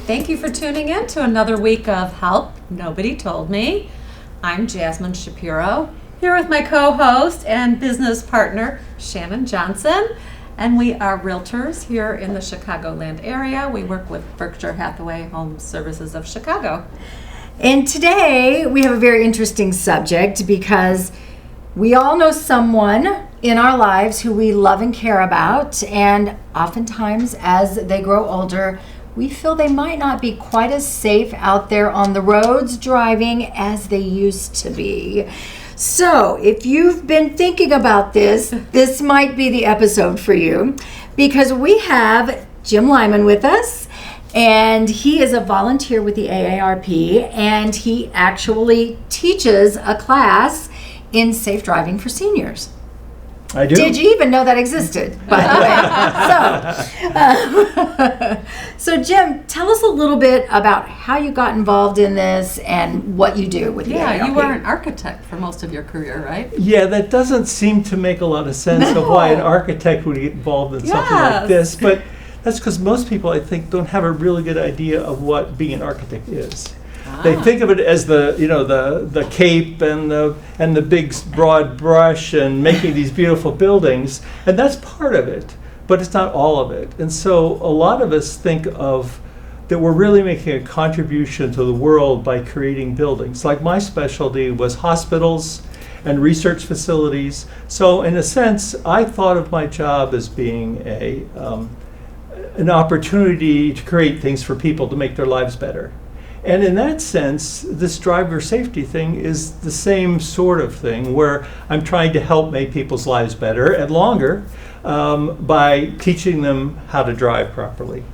Thank you for tuning in to another week of Help Nobody Told Me. I'm Jasmine Shapiro, here with my co-host and business partner, Shannon Johnson. And we are realtors here in the Chicagoland area. We work with Berkshire Hathaway Home Services of Chicago. And today we have a very interesting subject because we all know someone in our lives who we love and care about, and oftentimes as they grow older, we feel they might not be quite as safe out there on the roads driving as they used to be. So if you've been thinking about this, this might be the episode for you, because we have Jim Lyman with us, and he is a volunteer with the AARP, and he actually teaches a class in safe driving for seniors. I do. Did you even know that existed, by the way? So Jim, tell us a little bit about how you got involved in this and what you do with the AARP. Yeah, you were an architect for most of your career, right? Yeah, that doesn't seem to make a lot of sense of why an architect would get involved in something like this, but that's because most people, I think, don't have a really good idea of what being an architect is. They think of it as the cape and the big broad brush and making these beautiful buildings, and that's part of it, but it's not all of it. And so a lot of us think of that we're really making a contribution to the world by creating buildings. Like my specialty was hospitals and research facilities. So in a sense, I thought of my job as being an opportunity to create things for people to make their lives better. And in that sense, this driver safety thing is the same sort of thing, where I'm trying to help make people's lives better and longer by teaching them how to drive properly.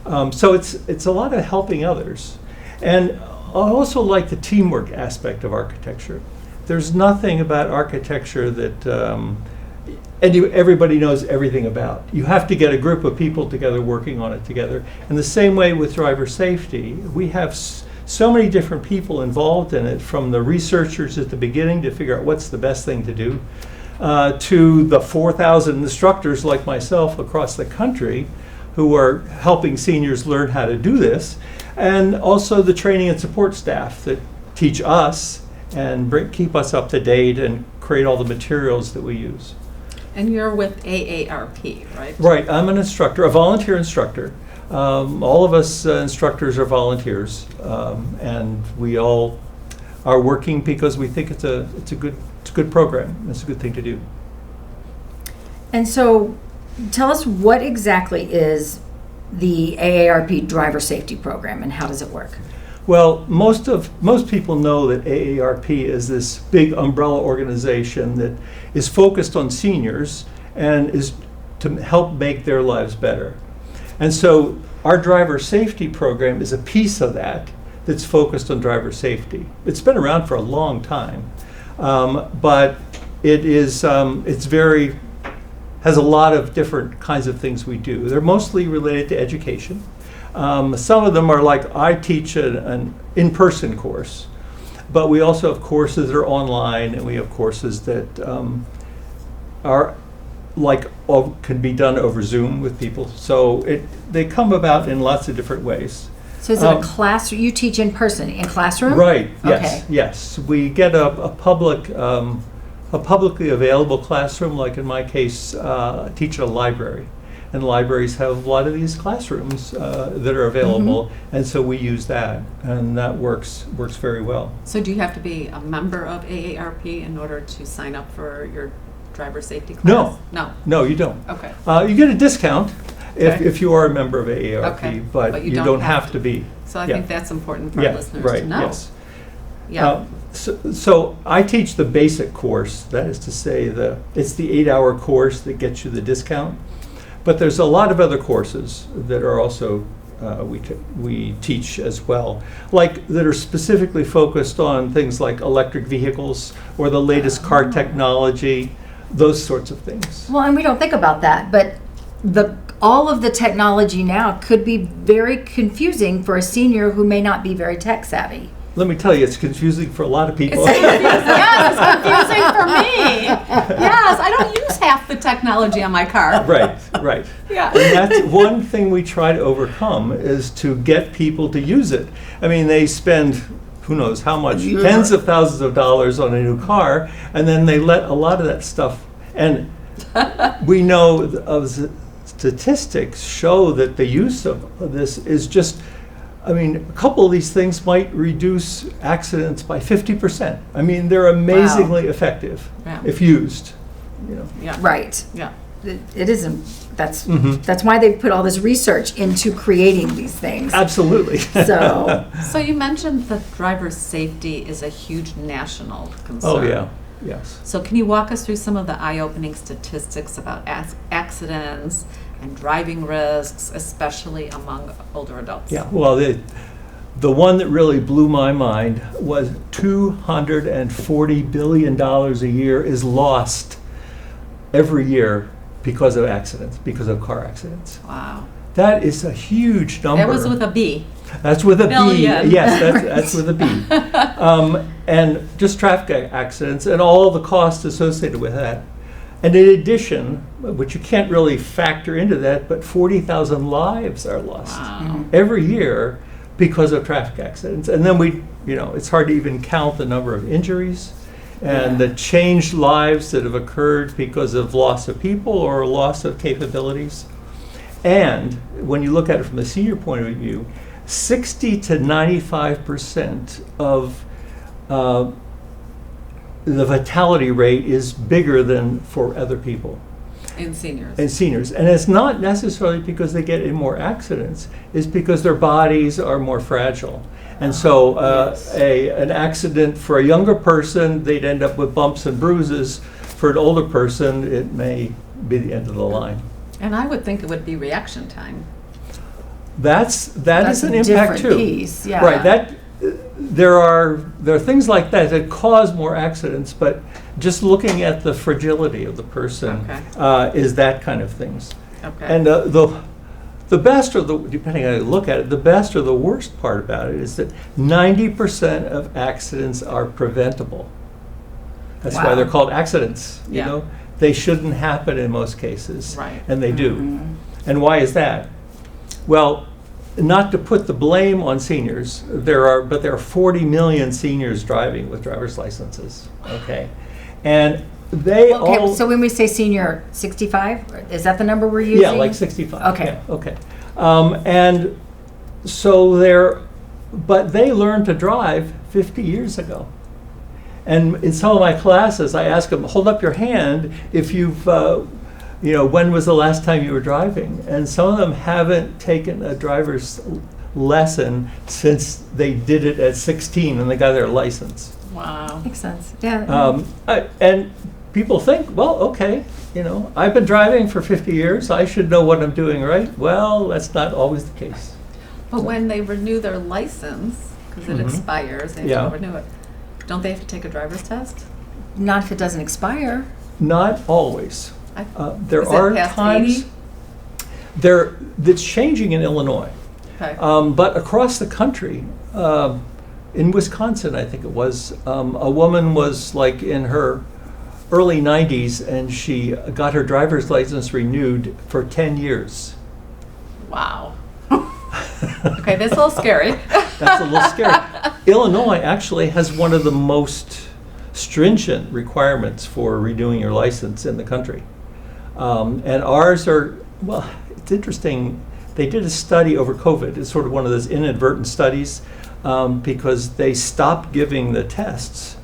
So it's a lot of helping others. And I also like the teamwork aspect of architecture. There's nothing about architecture that everybody knows everything about. You have to get a group of people together working on it together. And the same way with driver safety, we have so many different people involved in it, from the researchers at the beginning to figure out what's the best thing to do, to the 4,000 instructors like myself across the country who are helping seniors learn how to do this, and also the training and support staff that teach us and keep us up to date and create all the materials that we use. And you're with AARP, right? Right, I'm an instructor, a volunteer instructor. All of us instructors are volunteers, and we all are working because we think it's a good program. It's a good thing to do. And so tell us, what exactly is the AARP driver safety program and how does it work? Well, most people know that AARP is this big umbrella organization that is focused on seniors and is to help make their lives better. And so our driver safety program is a piece of that that's focused on driver safety. It's been around for a long time, but it is has a lot of different kinds of things we do. They're mostly related to education. Some of them are like, I teach an in-person course, but we also have courses that are online, and we have courses that are can be done over Zoom with people. So they come about in lots of different ways. So is it a class you teach in person, in classroom? Right, yes, Okay. yes. We get a publicly available classroom, like in my case, teach at a library. And libraries have a lot of these classrooms that are available, and so we use that, and that works very well. So do you have to be a member of AARP in order to sign up for your driver safety class? No, you don't. Okay. You get a discount Okay. if you are a member of AARP, Okay. but you don't have to be. So I Yeah. think that's important for our listeners right, to know. Yes. Yeah. So I teach the basic course. That is to say, it's the 8-hour course that gets you the discount. But there's a lot of other courses that are also we teach as well, like that are specifically focused on things like electric vehicles or the latest car technology, those sorts of things. Well, and we don't think about that, but all of the technology now could be very confusing for a senior who may not be very tech savvy. Let me tell you, it's confusing for a lot of people. Yes, it's confusing for me. Yes, I don't use half the technology technology on my car. Right. Yeah. And that's one thing we try to overcome, is to get people to use it. I mean, they spend who knows how much, tens of thousands of dollars on a new car, and then they let a lot of that stuff. And we know of statistics show that the use of this is just, I mean, a couple of these things might reduce accidents by 50%. I mean, they're amazingly effective if used. You know. Yeah. Right. Yeah. It isn't. That's why they put all this research into creating these things. Absolutely. So you mentioned that driver safety is a huge national concern. Oh yeah. Yes. So can you walk us through some of the eye-opening statistics about accidents and driving risks, especially among older adults? Yeah. Well, the one that really blew my mind was $240 billion a year is lost every year because of accidents, because of car accidents. Wow. That is a huge number. That was with a B. That's with a Billion. B. Yes, that's with a B. And just traffic accidents and all the costs associated with that. And in addition, which you can't really factor into that, but 40,000 lives are lost every year because of traffic accidents. And then it's hard to even count the number of injuries and the changed lives that have occurred because of loss of people or loss of capabilities. And when you look at it from the senior point of view, 60 to 95% of the fatality rate is bigger than for other people. In seniors. And seniors. And it's not necessarily because they get in more accidents, it's because their bodies are more fragile. And so an accident for a younger person, they'd end up with bumps and bruises. For an older person, it may be the end of the line. And I would think it would be reaction time. That is an impact too. Piece, yeah. Right. There are things like that cause more accidents, but just looking at the fragility of the person is that kind of things. Okay. And the best, or depending on how you look at it, the best or the worst part about it is that 90% of accidents are preventable. That's why they're called accidents. You know, they shouldn't happen in most cases, and they do. And why is that? Well, not to put the blame on seniors, there are 40 million seniors driving with driver's licenses. Okay, and they all. So when we say senior, 65, is that the number we're using? Yeah, like 65. Okay. Yeah, okay. And so but they learned to drive 50 years ago. And in some of my classes, I ask them, hold up your hand if you've, when was the last time you were driving? And some of them haven't taken a driver's lesson since they did it at 16 and they got their license. Wow. Makes sense. Yeah. And people think, well, okay, I've been driving for 50 years. I should know what I'm doing, right? Well, that's not always the case. But when they renew their license, because it expires, they have to renew it, don't they have to take a driver's test? Not if it doesn't expire. Not always. There Is it are past times 80? That's changing in Illinois. Okay. But across the country, in Wisconsin, I think it was, a woman was like in her early 90s and she got her driver's license renewed for 10 years. Wow. Okay, that's a little scary. That's a little scary. Illinois actually has one of the most stringent requirements for renewing your license in the country. And ours it's interesting. They did a study over COVID. It's sort of one of those inadvertent studies because they stopped giving the tests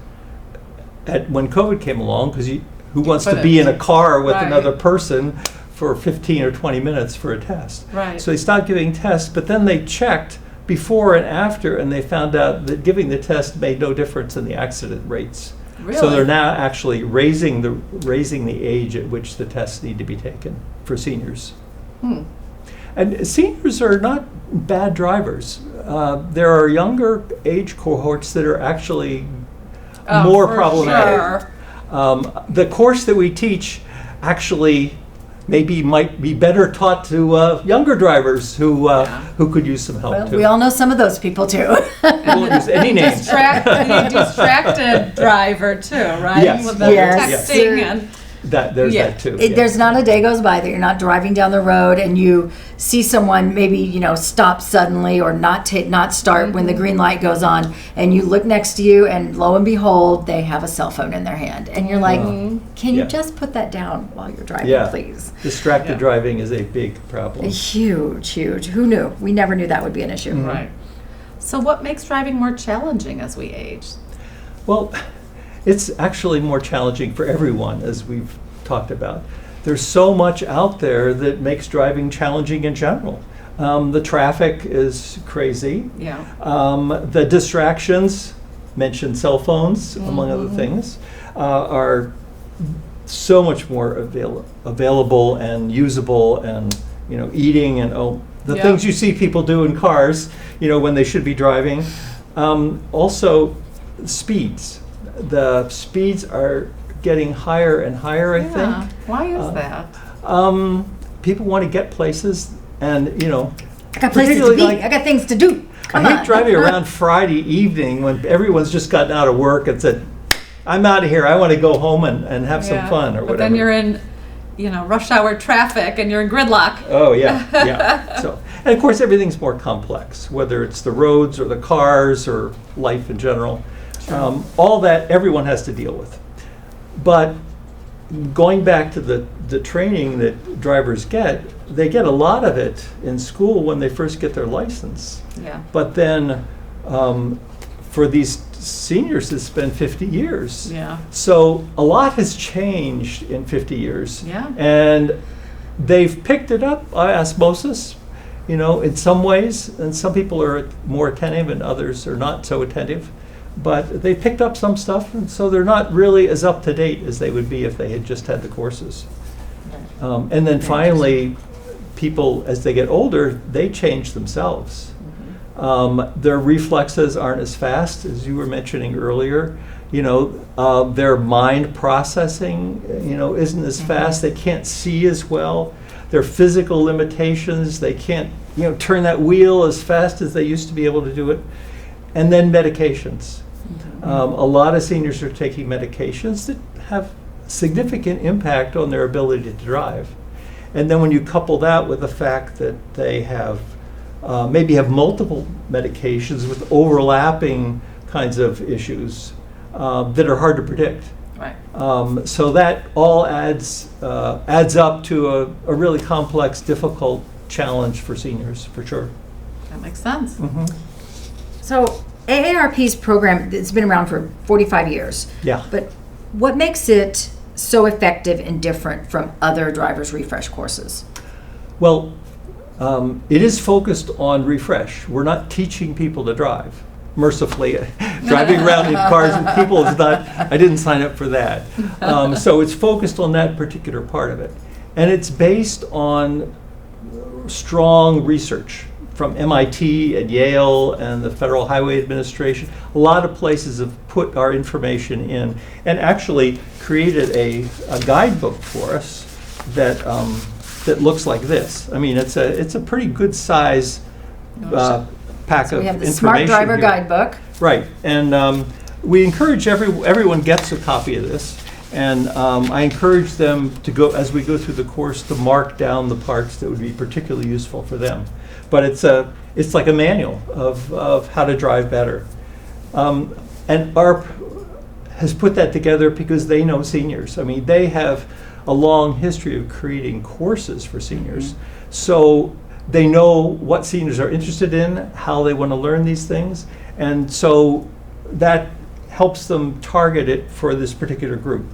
when COVID came along, because who wants to be in a car with another person for 15 or 20 minutes for a test? Right. So they stopped giving tests, but then they checked before and after, and they found out that giving the test made no difference in the accident rates. Really? So they're now actually raising the age at which the tests need to be taken for seniors. And seniors are not bad drivers. There are younger age cohorts that are actually more problematic. Sure. The course that we teach actually might be better taught to younger drivers who could use some help Well, too. we all know some of those people too. We'll use any names. Distracted driver too, right? Yes. With the Yes. texting and there's that too. There's not a day goes by that you're not driving down the road and you see someone maybe stop suddenly or not start when the green light goes on, and you look next to you and lo and behold they have a cell phone in their hand, and you're like, can you just put that down while you're driving, please? Distracted driving is a big problem. Huge. Who knew? We never knew that would be an issue. Right. So what makes driving more challenging as we age? Well, it's actually more challenging for everyone, as we've talked about. There's so much out there that makes driving challenging in general. The traffic is crazy. Yeah. The distractions, mentioned cell phones, among other things, are so much more available and usable, and eating and the things you see people do in cars, when they should be driving. Also, speeds. The speeds are getting higher and higher, I think. Why is that? People want to get places, and I got places to be. I got things to do. I hate driving around Friday evening when everyone's just gotten out of work and said, I'm out of here, I want to go home and have some fun, or whatever. But then you're in rush hour traffic and you're in gridlock. Oh yeah. So, and of course everything's more complex, whether it's the roads or the cars or life in general. All that everyone has to deal with. But going back to the training that drivers get, they get a lot of it in school when they first get their license. Yeah. But then for these seniors, it's been 50 years. Yeah. So a lot has changed in 50 years. Yeah. And they've picked it up by osmosis, in some ways. And some people are more attentive and others are not so attentive. But they picked up some stuff, and so they're not really as up to date as they would be if they had just had the courses. And then finally, people, as they get older, they change themselves. Their reflexes aren't as fast, as you were mentioning earlier. Their mind processing, isn't as fast. They can't see as well. Their physical limitations, they can't, turn that wheel as fast as they used to be able to do it. And then medications. A lot of seniors are taking medications that have significant impact on their ability to drive. And then when you couple that with the fact that they have maybe have multiple medications with overlapping kinds of issues that are hard to predict. Right. So that all adds up to a really complex, difficult challenge for seniors, for sure. That makes sense. So AARP's program, it's been around for 45 years. Yeah. But what makes it so effective and different from other driver's refresh courses? Well, it is focused on refresh. We're not teaching people to drive. Mercifully, driving around in cars and people is not, I didn't sign up for that. So it's focused on that particular part of it. And it's based on strong research from MIT and Yale and the Federal Highway Administration. A lot of places have put our information in and actually created a guidebook for us that that looks like this. I mean, it's a pretty good size pack of information. We have the Smart Driver here. Guidebook. Right, and we encourage everyone gets a copy of this, and I encourage them to go, as we go through the course, to mark down the parts that would be particularly useful for them. But it's like a manual of how to drive better. And AARP has put that together because they know seniors. I mean, they have a long history of creating courses for seniors. So they know what seniors are interested in, how they want to learn these things. And so that helps them target it for this particular group.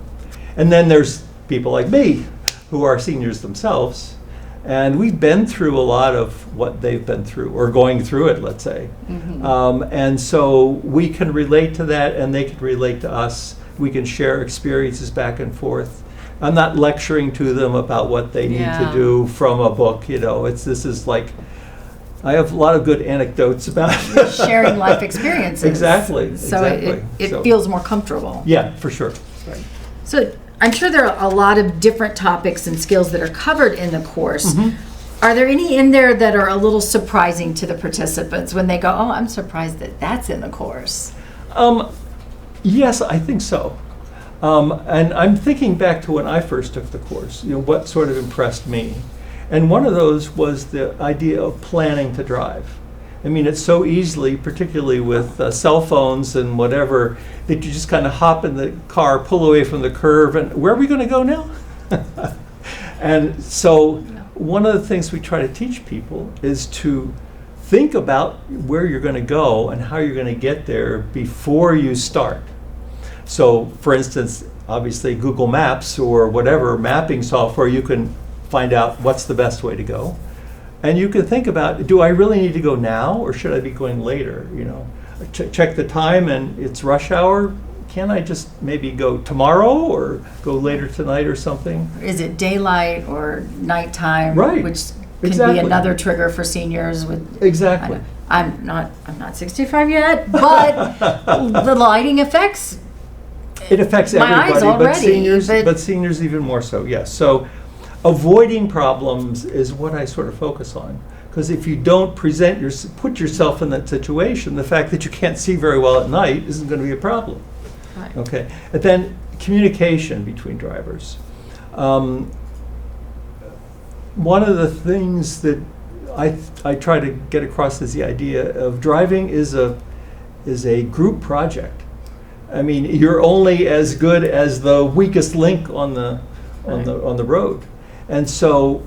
And then there's people like me who are seniors themselves. And we've been through a lot of what they've been through, or going through it, let's say. And so we can relate to that, and they can relate to us. We can share experiences back and forth. I'm not lecturing to them about what they need to do from a book. This is like, I have a lot of good anecdotes about sharing life experiences. Exactly. So it feels more comfortable. Yeah, for sure. Right. So I'm sure there are a lot of different topics and skills that are covered in the course. Are there any in there that are a little surprising to the participants when they go, oh, I'm surprised that that's in the course? Yes, I think so. And I'm thinking back to when I first took the course, what sort of impressed me. And one of those was the idea of planning to drive. I mean, it's so easily, particularly with cell phones and whatever, that you just kind of hop in the car, pull away from the curve, and where are we going to go now? And so one of the things we try to teach people is to think about where you're going to go and how you're going to get there before you start. So, for instance, obviously Google Maps or whatever mapping software, you can find out what's the best way to go. And you can think about, do I really need to go now or should I be going later? Check the time and it's rush hour. Can I just maybe go tomorrow or go later tonight or something? Is it daylight or nighttime? Right. Which can Exactly. be another trigger for seniors with. Exactly. I'm not 65 yet, but the lighting affects. It affects my eyes everybody, already, but seniors even more so, yes. So avoiding problems is what I sort of focus on. Because if you don't put yourself in that situation, the fact that you can't see very well at night isn't going to be a problem. Right. Okay. And then communication between drivers. One of the things that I try to get across is the idea of driving is a group project. I mean, you're only as good as the weakest link on the road. And so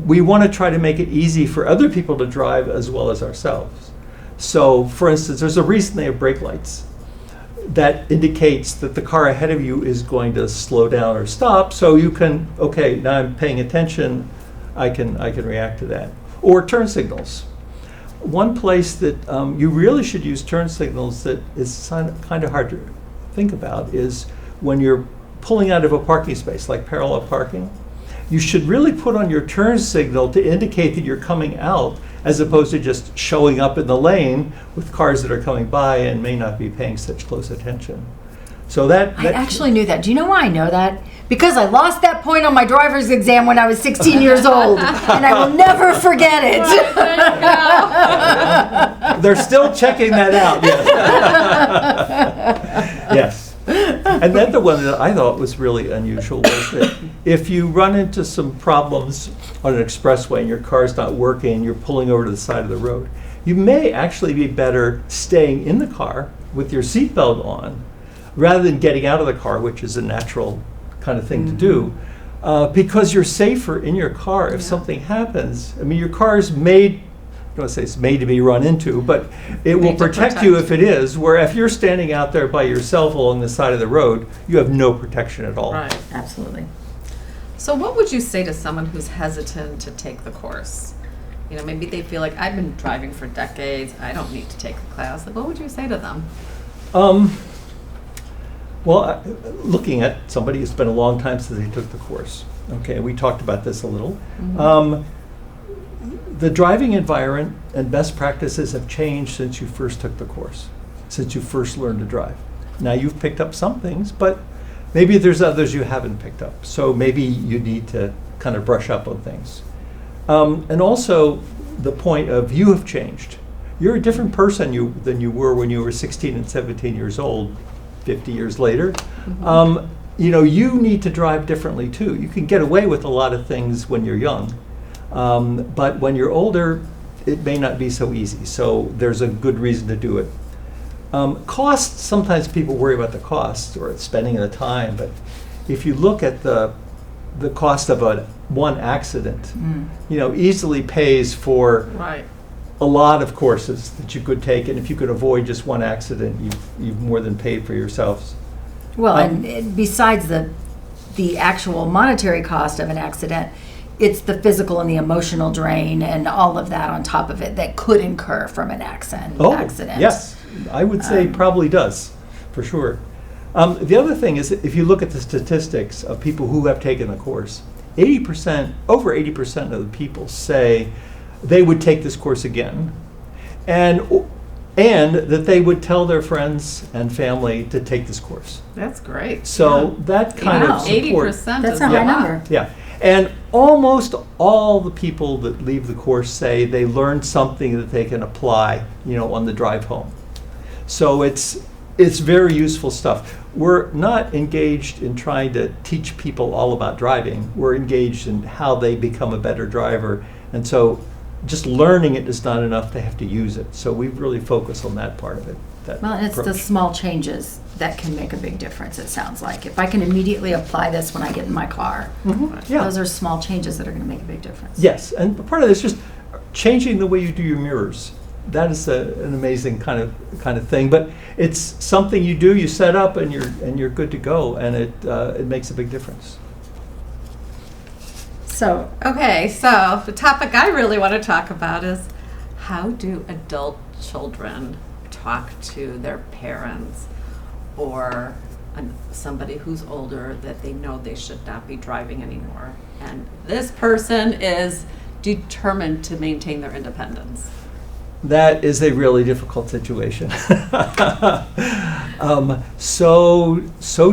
we want to try to make it easy for other people to drive as well as ourselves. So, for instance, there's a reason they have brake lights. That indicates that the car ahead of you is going to slow down or stop, so you can, okay, now I'm paying attention, I can react to that. Or turn signals. One place that you really should use turn signals that is kind of hard to think about is when you're pulling out of a parking space, like parallel parking. You should really put on your turn signal to indicate that you're coming out, as opposed to just showing up in the lane with cars that are coming by and may not be paying such close attention. So that I actually knew that. Do you know why I know that? Because I lost that point on my driver's exam when I was 16 years old, and I will never forget it. They're still checking that out. Yes. Yes. And then the one that I thought was really unusual was that if you run into some problems on an expressway and your car's not working, you're pulling over to the side of the road, you may actually be better staying in the car with your seatbelt on rather than getting out of the car, which is a natural kind of thing to do, because you're safer in your car if something happens. I mean, your car is made, I don't want to say it's made to be run into, but it will protect you if it is, where if you're standing out there by yourself along the side of the road, you have no protection at all. Right. Absolutely. So what would you say to someone who's hesitant to take the course? Maybe they feel like, I've been driving for decades, I don't need to take the class. Like, what would you say to them? Well, looking at somebody who's been a long time since they took the course, okay, we talked about this a little. Mm-hmm. The driving environment and best practices have changed since you first took the course, since you first learned to drive. Now you've picked up some things, but maybe there's others you haven't picked up. So maybe you need to kind of brush up on things. And also the point of you have changed. You're a different person than you were when you were 16 and 17 years old, 50 years later. Mm-hmm. You need to drive differently too. You can get away with a lot of things when you're young. But when you're older, it may not be so easy. So there's a good reason to do it. Costs, sometimes people worry about the cost or spending the time, but if you look at the cost of one accident, easily pays for Right. a lot of courses that you could take, and if you could avoid just one accident, you've more than paid for yourselves. Well, and besides the actual monetary cost of an accident, it's the physical and the emotional drain and all of that on top of it that could incur from an accident. Yes, I would say probably does, for sure. The other thing is, if you look at the statistics of people who have taken the course, over 80% of the people say they would take this course again, and that they would tell their friends and family to take this course. That's great. So that kind of support. 80% That's is a high lot. number. Yeah, and almost all the people that leave the course say they learned something that they can apply, on the drive home. So it's it's very useful stuff. We're not engaged in trying to teach people all about driving. We're engaged in how they become a better driver. And so just learning it is not enough. They have to use it. So we really focus on that part of it. Well, and it's the small changes that can make a big difference, it sounds like. If I can immediately apply this when I get in my car, Yeah. those are small changes that are going to make a big difference. Yes, and part of this is just changing the way you do your mirrors. That is an amazing kind of thing. But it's something you do, you set up, and you're good to go, and it makes a big difference. So, Okay, so the topic I really want to talk about is how do adult children talk to their parents or somebody who's older that they know they should not be driving anymore. And this person is determined to maintain their independence. That is a really difficult situation. So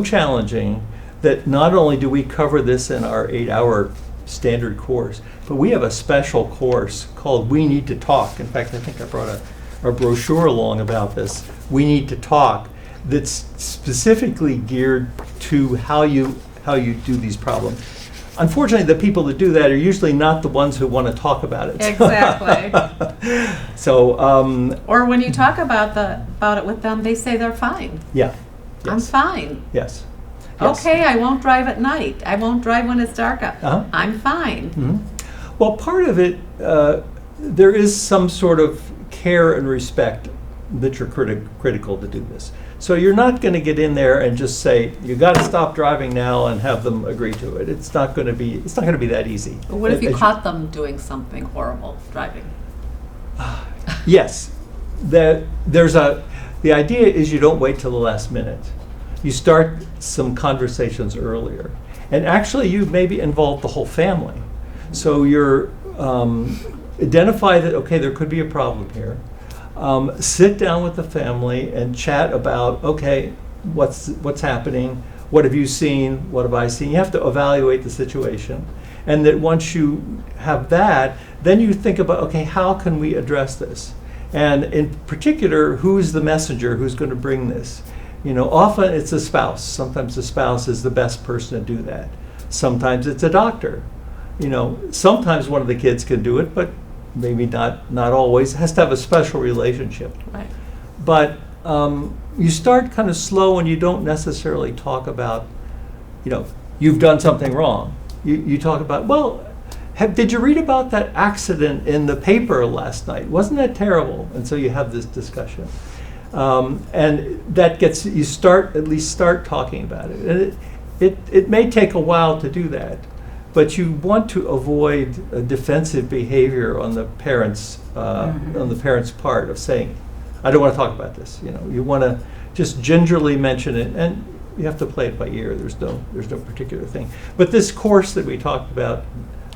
challenging that not only do we cover this in our 8-hour standard course, but we have a special course called We Need to Talk. In fact, I think I brought a brochure along about this. We Need to Talk, that's specifically geared to how you do these problems. Unfortunately, the people that do that are usually not the ones who want to talk about it. Exactly. So, or when you talk about it with them, they say they're fine. yeah. I'm Yes. fine. Yes. Okay, I won't drive at night. I won't drive when it's dark out. Uh-huh. I'm fine. Mhm. Well, part of it, there is some sort of care and respect that you're critical to do this. So you're not going to get in there and just say you got to stop driving now and have them agree to it. It's not going to be that easy. But what if you As caught them doing something horrible driving? Yes, the idea is you don't wait till the last minute. You start some conversations earlier, and actually you maybe involve the whole family. So you're identify that there could be a problem here. Sit down with the family and chat about what's happening, what have you seen, what have I seen. You have to evaluate the situation, and that once you have that, then you think about how can we address this, and in particular, who's the messenger who's going to bring this. Often it's a spouse. Sometimes the spouse is the best person to do that. Sometimes it's a doctor. Sometimes one of the kids can do it, but maybe not always. It has to have a special relationship. Right. But you start kind of slow, and you don't necessarily talk about, you've done something wrong. You talk about, did you read about that accident in the paper last night? Wasn't that terrible? And so you have this discussion. And that gets, at least start talking about it. And it may take a while to do that. But you want to avoid a defensive behavior on the parents' part of saying, "I don't want to talk about this." You want to just gingerly mention it, and you have to play it by ear. There's no particular thing. But this course that we talked about,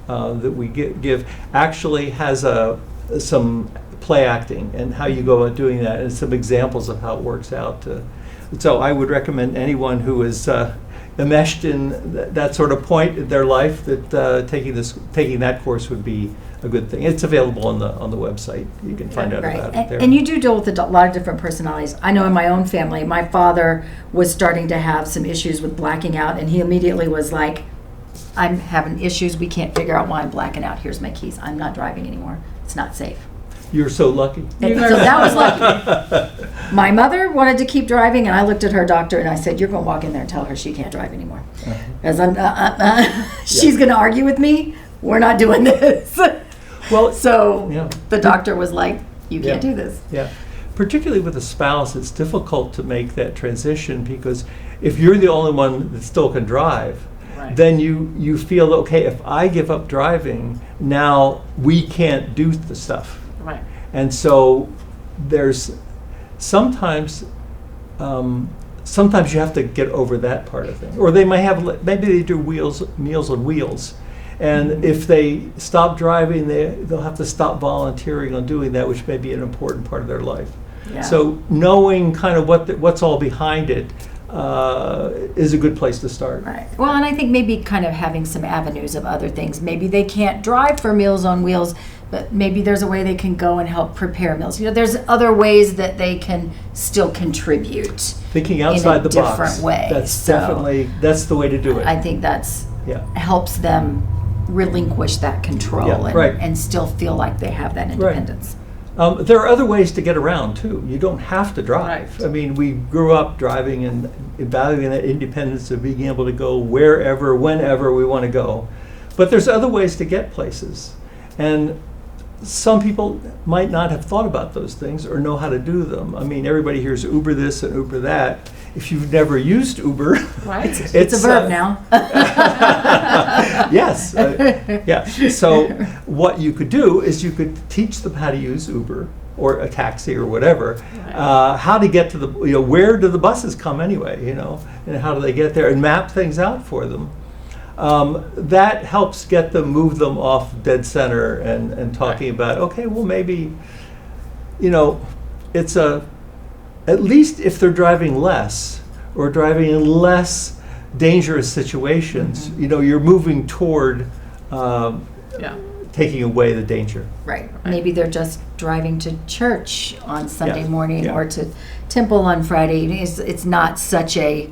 that we give, actually has some play acting and how you go about doing that, and some examples of how it works out. So I would recommend anyone who is enmeshed in that sort of point in their life that taking that course would be a good thing. It's available on the website. You can find out about it there. And you do deal with a lot of different personalities. I know in my own family, my father was starting to have some issues with blacking out, and he immediately was like, "I'm having issues. We can't figure out why I'm blacking out. Here's my keys. I'm not driving anymore. It's not safe." You're so lucky. And so that was lucky. My mother wanted to keep driving, and I looked at her doctor and I said, "You're going to walk in there and tell her she can't drive anymore." As she's going to argue with me. We're not doing this. Well, so the doctor was like, "You can't do this." Yeah. Particularly with a spouse, it's difficult to make that transition, because if you're the only one that still can drive, Right. then you feel, if I give up driving, now we can't do the stuff. Right. And so there's sometimes you have to get over that part of things. Or maybe they do Meals on Wheels, and if they stop driving, they'll have to stop volunteering on doing that, which may be an important part of their life. Yeah. So knowing kind of what's all behind it is a good place to start. Right. Well, and I think maybe kind of having some avenues of other things. Maybe they can't drive for Meals on Wheels but maybe there's a way they can go and help prepare meals. There's other ways that they can still contribute. Thinking outside the box. In a different way. That's definitely, that's the way to do it. I think that's helps them relinquish that control and still feel like they have that independence. Right. There are other ways to get around too. You don't have to drive. Right. I mean, we grew up driving and valuing that independence of being able to go wherever, whenever we want to go. But there's other ways to get places. And some people might not have thought about those things or know how to do them. I mean, everybody hears Uber this and Uber that. If you've never used Uber, right? It's a verb now. Yes. Yeah. So what you could do is you could teach them how to use Uber or a taxi or whatever, how to get to the, where do the buses come anyway, and how do they get there, and map things out for them. That helps get them, move them off dead center and talking about, okay, well maybe, it's at least if they're driving less or driving in less dangerous situations, you're moving toward taking away the danger. Right. Maybe they're just driving to church on Sunday morning or to temple on Friday. It's not such a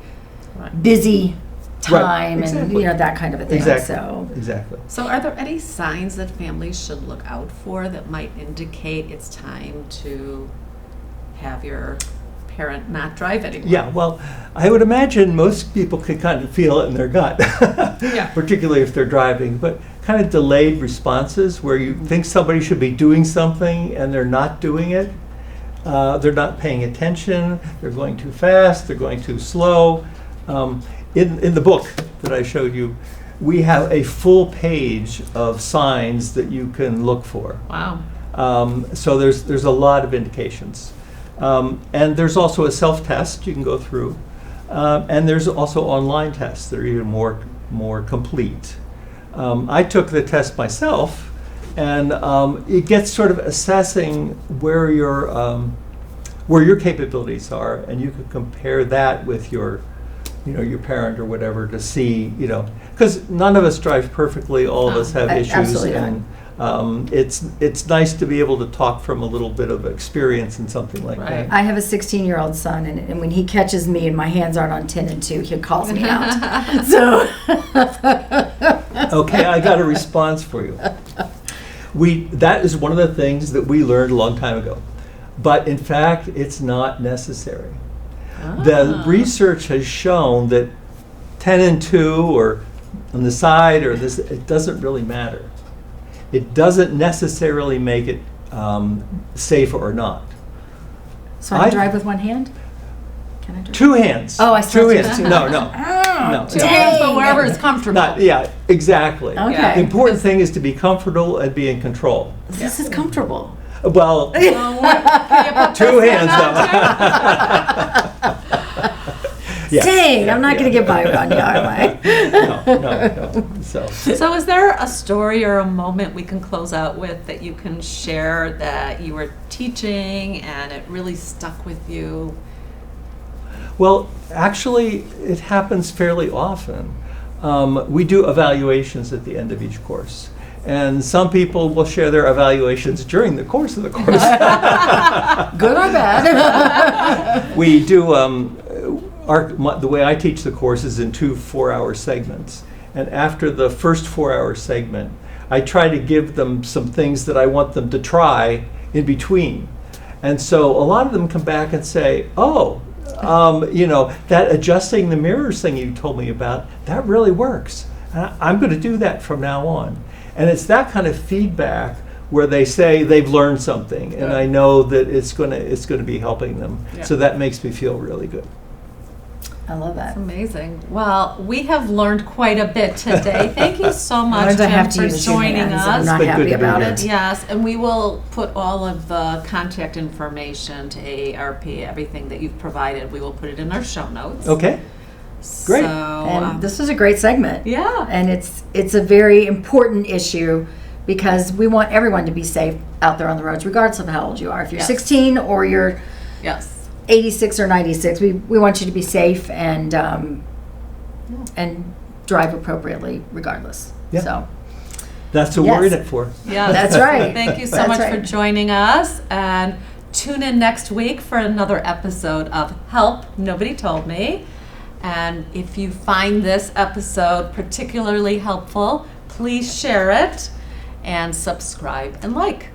busy time and that kind of a thing. Exactly. So are there any signs that families should look out for that might indicate it's time to have your parent not drive anymore? Yeah, well, I would imagine most people can kind of feel it in their gut, particularly if they're driving, but kind of delayed responses where you think somebody should be doing something and they're not doing it. They're not paying attention, they're going too fast, they're going too slow. In the book that I showed you, we have a full page of signs that you can look for. Wow. So there's a lot of indications. And there's also a self-test you can go through. And there's also online tests that are even more complete. I took the test myself, and it gets sort of assessing where your capabilities are, and you can compare that with your parent or whatever to see, because none of us drive perfectly, all of us have issues, absolutely. And it's nice to be able to talk from a little bit of experience in something like that. I have a 16-year-old son, and when he catches me and my hands aren't on 10 and 2, he calls me out. So, okay, I got a response for you. That is one of the things that we learned a long time ago, but in fact, it's not necessary. The research has shown that 10 and 2 or on the side or this, it doesn't really matter. It doesn't necessarily make it safer or not. So I can drive with one hand? Can I drive? 2 hands. Oh, I still 2 have hands. two. No. Oh, 2 hands, but wherever it's comfortable. Exactly. Okay. The important thing is to be comfortable and be in control. This is comfortable. Well, Can you put 2 this hands on though. Yes. Dang, I'm not going to get by without you, am I? No. So is there a story or a moment we can close out with that you can share that you were teaching and it really stuck with you? Well, actually, it happens fairly often. We do evaluations at the end of each course. And some people will share their evaluations during the course of the course. Good or bad? We do, the way I teach the course is in 2 4-hour segments. And after the first 4-hour segment, I try to give them some things that I want them to try in between. And so a lot of them come back and say, that adjusting the mirrors thing you told me about, that really works. I'm going to do that from now on. And it's that kind of feedback where they say they've learned something, and I know that it's going to be helping them. Yeah. So that makes me feel really good. I love that. That's amazing. Well, we have learned quite a bit today. Thank you so much, Jim, for joining us. I'm not happy about it. Yes, and we will put all of the contact information to AARP, everything that you've provided. We will put it in our show notes. Okay. Great. And this was a great segment. Yeah. And it's a very important issue because we want everyone to be safe out there on the roads, regardless of how old you are. If you're 16 or you're 86 or 96, we want you to be safe and drive appropriately regardless. Yeah. So That's what we're in it for. Yeah, That's right. Thank you so That's much right. for joining us, and tune in next week for another episode of Help, Nobody Told Me. And if you find this episode particularly helpful, please share it and subscribe and like.